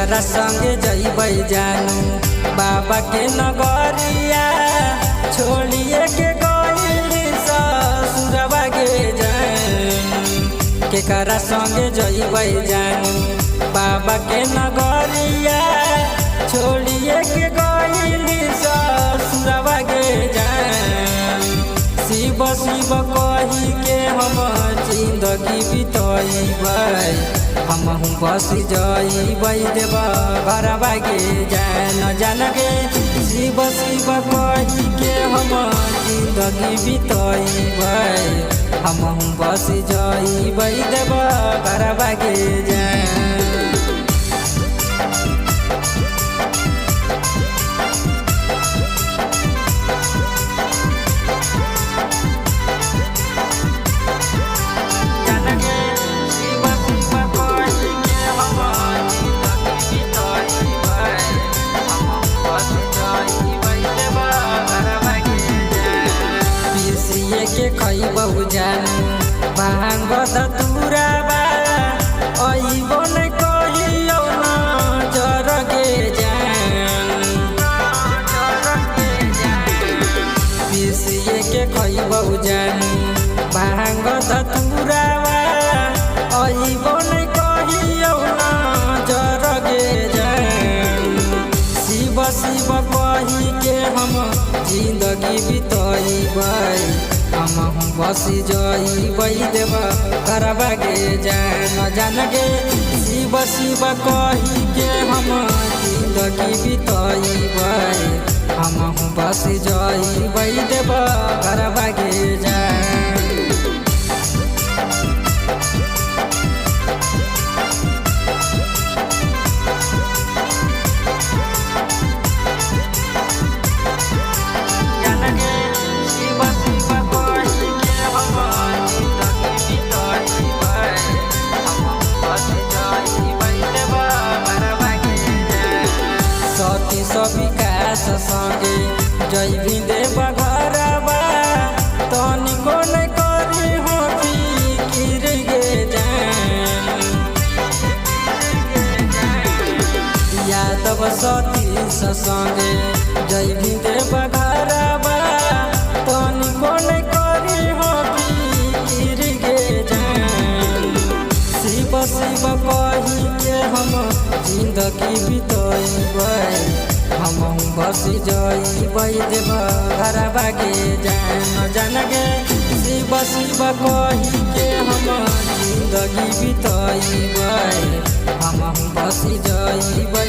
केकरा संगे जइबै जानू बाबा के नगरिया छोड़िए के गइली ससुरवा के जानू। केकरा संगे जइबै जानू बाबा के नगरिया छोड़िए के गइली ससुरवा के जानू। शिव शिव कही के हम जिंदगी बितइबै हमहू बस जइबै देव घरवा के जान जान गे। शिव शिव कही के हम जिंदगी बितइबै हमहू बस जइबै देव घरवा के जान। के खइबहु जानू भांग धतुराबा अइबो नै कहियो न जरगे जान। पिसिए के खइबहु जानू भांग धतुराबा अइबो नै कहियो न जरगे जान। शिव शिव कही के हम जिंदगी बितइबै हमहू बस जइबै देव घरवा के जान जान गे। शिव शिव कही के हम जिंदगी बितइबै हमहू बस जइबै देव घरवा के जान। विकास संगे जइबी देव घरवा तनिको नै करी हो फिकिर गे जान। यादव सतीश संगे जइबी देव घरवा तनिको नै करी हो फिकिर गे जान। शिव शिव कही के हम जिंदगी बितइबै हमहू बस जइबै देव घरवा के जान जान गे। शिव शिव कही के हम जिंदगी बितइबै हमहू बस जइबै।